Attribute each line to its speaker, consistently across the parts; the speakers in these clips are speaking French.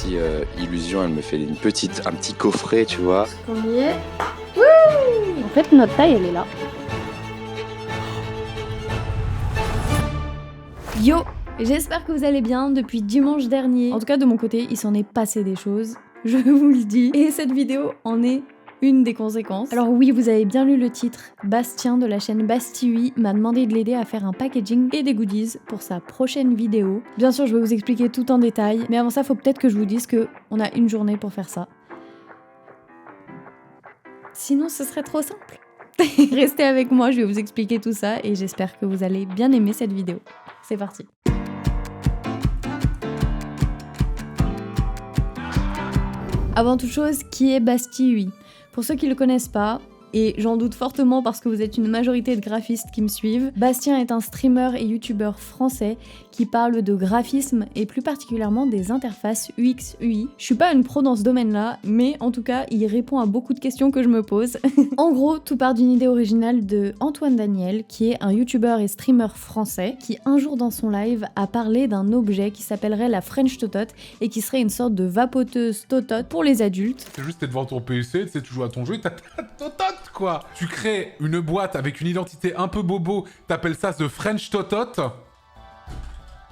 Speaker 1: si Illusion, elle me fait un petit coffret, tu vois.
Speaker 2: On y est. Wouh! En fait, notre taille, elle est là. Yo! J'espère que vous allez bien depuis dimanche dernier. En tout cas, de mon côté, il s'en est passé des choses. Je vous le dis. Et cette vidéo en est une des conséquences. Alors oui, vous avez bien lu le titre. Bastien de la chaîne Bastille m'a demandé de l'aider à faire un packaging et des goodies pour sa prochaine vidéo. Bien sûr, je vais vous expliquer tout en détail, mais avant ça, faut peut-être que je vous dise que on a une journée pour faire ça. Sinon, ce serait trop simple. Restez avec moi, je vais vous expliquer tout ça et j'espère que vous allez bien aimer cette vidéo. C'est parti. Avant toute chose, qui est Bastille? Pour ceux qui le connaissent pas, et j'en doute fortement parce que vous êtes une majorité de graphistes qui me suivent, Bastien est un streamer et youtubeur français qui parle de graphisme et plus particulièrement des interfaces UX UI. Je suis pas une pro dans ce domaine-là, mais en tout cas, il répond à beaucoup de questions que je me pose. En gros, tout part d'une idée originale de Antoine Daniel, qui est un youtubeur et streamer français, qui un jour dans son live a parlé d'un objet qui s'appellerait la French Totote et qui serait une sorte de vapoteuse totote pour les adultes.
Speaker 3: C'est juste, t'es devant ton PC, tu sais, tu joues à ton jeu, t'as ta totote, quoi. Tu crées une boîte avec une identité un peu bobo, t'appelles ça The French Totote.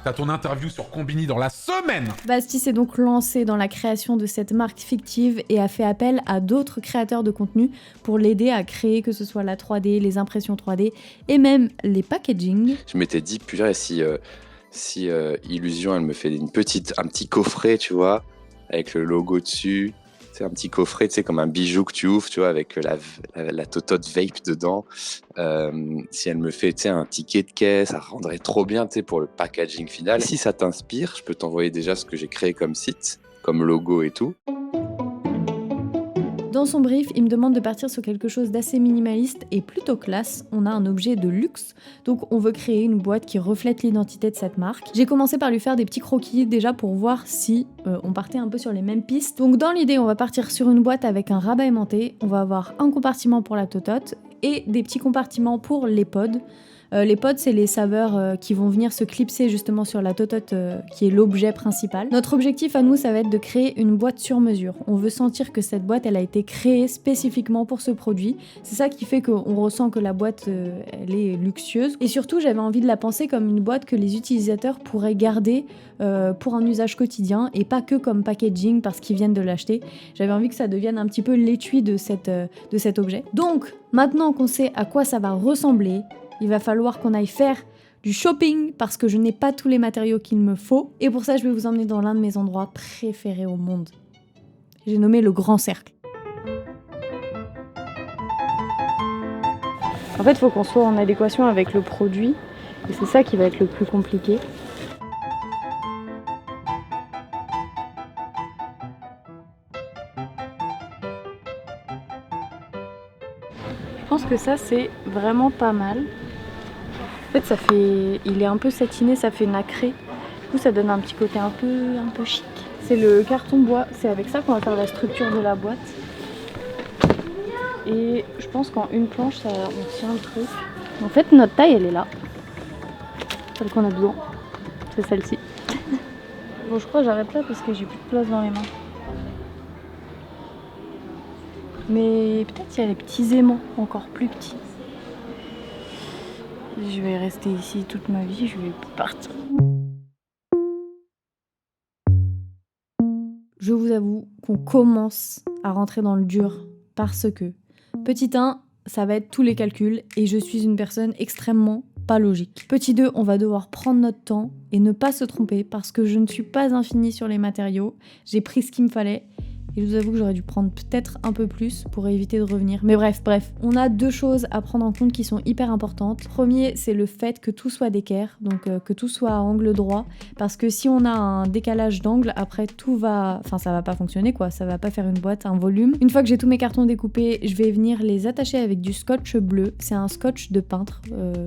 Speaker 3: T'as ton interview sur Combini dans la semaine.
Speaker 2: Bastille s'est donc lancé dans la création de cette marque fictive et a fait appel à d'autres créateurs de contenu pour l'aider à créer que ce soit la 3D, les impressions 3D et même les packaging.
Speaker 1: Je m'étais dit, purée, si Illusion, elle me fait un petit coffret, tu vois, avec le logo dessus. C'est un petit coffret, tu sais, comme un bijou que tu ouvres, tu vois, avec la totote vape dedans. Si elle me fait, tu sais, un ticket de caisse, ça rendrait trop bien, tu sais, pour le packaging final. Si ça t'inspire, je peux t'envoyer déjà ce que j'ai créé comme site, comme logo et tout.
Speaker 2: Dans son brief, il me demande de partir sur quelque chose d'assez minimaliste et plutôt classe. On a un objet de luxe, donc on veut créer une boîte qui reflète l'identité de cette marque. J'ai commencé par lui faire des petits croquis déjà pour voir si on partait un peu sur les mêmes pistes. Donc dans l'idée, on va partir sur une boîte avec un rabat aimanté. On va avoir un compartiment pour la totote et des petits compartiments pour les pods. Les pods, c'est les saveurs qui vont venir se clipser justement sur la totote qui est l'objet principal. Notre objectif à nous, ça va être de créer une boîte sur mesure. On veut sentir que cette boîte, elle a été créée spécifiquement pour ce produit. C'est ça qui fait qu'on ressent que la boîte, elle est luxueuse. Et surtout, j'avais envie de la penser comme une boîte que les utilisateurs pourraient garder pour un usage quotidien et pas que comme packaging parce qu'ils viennent de l'acheter. J'avais envie que ça devienne un petit peu l'étui de cet objet. Donc, maintenant qu'on sait à quoi ça va ressembler, il va falloir qu'on aille faire du shopping parce que je n'ai pas tous les matériaux qu'il me faut. Et pour ça, je vais vous emmener dans l'un de mes endroits préférés au monde. J'ai nommé le Grand Cercle. En fait, il faut qu'on soit en adéquation avec le produit. Et c'est ça qui va être le plus compliqué. Je pense que ça, c'est vraiment pas mal. En fait, il est un peu satiné, ça fait nacré. Du coup, ça donne un petit côté un peu chic. C'est le carton bois, c'est avec ça qu'on va faire la structure de la boîte. Et je pense qu'en une planche, on tient le truc. En fait, notre taille, elle est là. Celle qu'on a besoin, c'est celle-ci. Bon, je crois que j'arrête là parce que j'ai plus de place dans les mains. Mais peut-être il y a les petits aimants, encore plus petits. Je vais rester ici toute ma vie, je vais partir. Je vous avoue qu'on commence à rentrer dans le dur parce que, petit 1, ça va être tous les calculs et je suis une personne extrêmement pas logique. Petit 2, on va devoir prendre notre temps et ne pas se tromper parce que je ne suis pas infinie sur les matériaux. J'ai pris ce qu'il me fallait. Et je vous avoue que j'aurais dû prendre peut-être un peu plus pour éviter de revenir. Mais bref, on a deux choses à prendre en compte qui sont hyper importantes. Premier, c'est le fait que tout soit d'équerre, donc que tout soit à angle droit. Parce que si on a un décalage d'angle, après ça va pas fonctionner quoi, ça va pas faire une boîte, un volume. Une fois que j'ai tous mes cartons découpés, je vais venir les attacher avec du scotch bleu. C'est un scotch de peintre,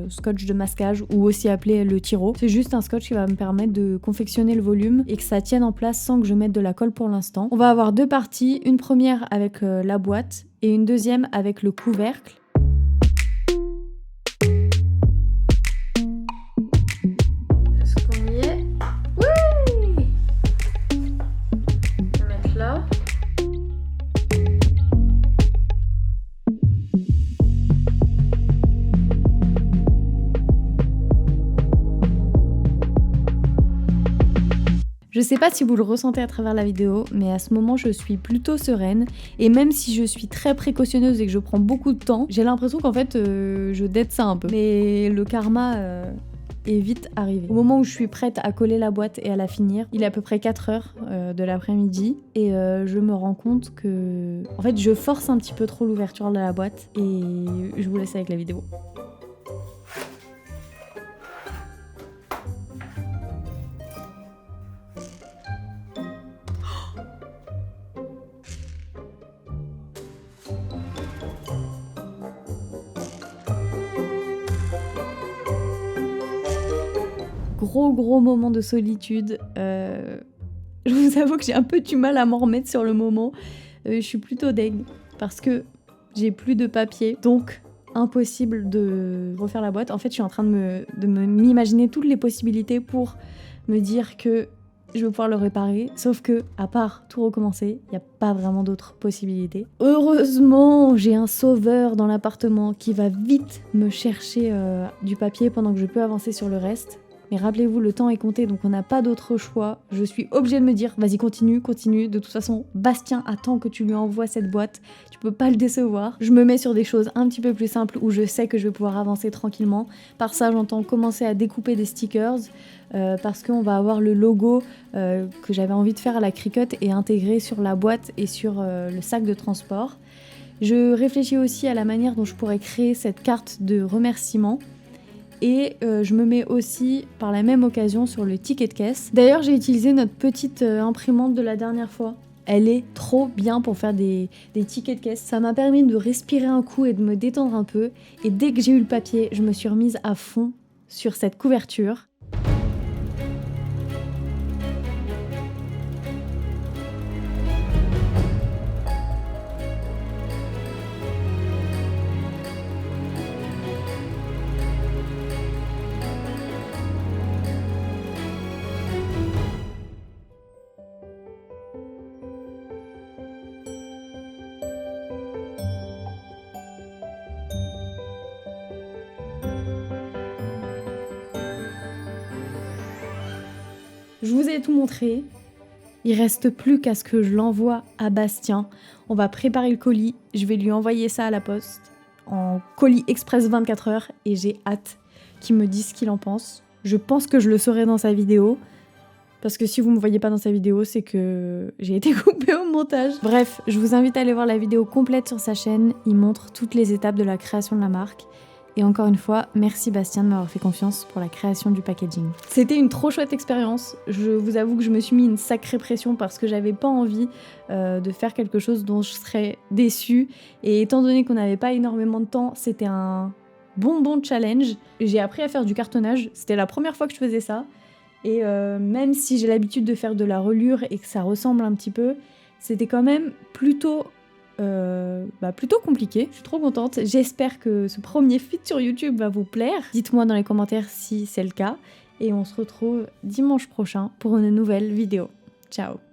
Speaker 2: scotch de masquage ou aussi appelé le tiro. C'est juste un scotch qui va me permettre de confectionner le volume et que ça tienne en place sans que je mette de la colle pour l'instant. On va avoir deux parties, une première avec la boîte et une deuxième avec le couvercle. Est-ce qu'on y est ? Oui ! Je sais pas si vous le ressentez à travers la vidéo, mais à ce moment je suis plutôt sereine, et même si je suis très précautionneuse et que je prends beaucoup de temps, j'ai l'impression qu'en fait je dette ça un peu. Mais le karma est vite arrivé. Au moment où je suis prête à coller la boîte et à la finir, il est à peu près 4h de l'après-midi, et je me rends compte que en fait je force un petit peu trop l'ouverture de la boîte, et je vous laisse avec la vidéo. Gros moment de solitude. Je vous avoue que j'ai un peu du mal à m'en remettre sur le moment. Je suis plutôt deg parce que j'ai plus de papier, donc impossible de refaire la boîte. En fait, je suis en train de m'imaginer toutes les possibilités pour me dire que je vais pouvoir le réparer, sauf que, à part tout recommencer, il n'y a pas vraiment d'autres possibilités. Heureusement, j'ai un sauveur dans l'appartement qui va vite me chercher du papier pendant que je peux avancer sur le reste. Mais rappelez-vous, le temps est compté, donc on n'a pas d'autre choix. Je suis obligée de me dire, vas-y, continue. De toute façon, Bastien attend que tu lui envoies cette boîte. Tu peux pas le décevoir. Je me mets sur des choses un petit peu plus simples où je sais que je vais pouvoir avancer tranquillement. Par ça, j'entends commencer à découper des stickers parce qu'on va avoir le logo que j'avais envie de faire à la Cricut et intégrer sur la boîte et sur le sac de transport. Je réfléchis aussi à la manière dont je pourrais créer cette carte de remerciement. Et je me mets aussi par la même occasion sur le ticket de caisse. D'ailleurs, j'ai utilisé notre petite imprimante de la dernière fois. Elle est trop bien pour faire des tickets de caisse. Ça m'a permis de respirer un coup et de me détendre un peu. Et dès que j'ai eu le papier, je me suis remise à fond sur cette couverture. Je vous ai tout montré. Il reste plus qu'à ce que je l'envoie à Bastien. On va préparer le colis. Je vais lui envoyer ça à la poste en colis express 24 heures et j'ai hâte qu'il me dise ce qu'il en pense. Je pense que je le saurai dans sa vidéo. Parce que si vous me voyez pas dans sa vidéo, c'est que j'ai été coupée au montage. Bref, je vous invite à aller voir la vidéo complète sur sa chaîne. Il montre toutes les étapes de la création de la marque. Et encore une fois, merci Bastien de m'avoir fait confiance pour la création du packaging. C'était une trop chouette expérience. Je vous avoue que je me suis mis une sacrée pression parce que j'avais pas envie de faire quelque chose dont je serais déçue. Et étant donné qu'on n'avait pas énormément de temps, c'était un bon challenge. J'ai appris à faire du cartonnage. C'était la première fois que je faisais ça. Et même si j'ai l'habitude de faire de la reliure et que ça ressemble un petit peu, c'était quand même plutôt compliqué. Je suis trop contente. J'espère que ce premier feat sur YouTube va vous plaire. Dites-moi dans les commentaires si c'est le cas. Et on se retrouve dimanche prochain pour une nouvelle vidéo. Ciao!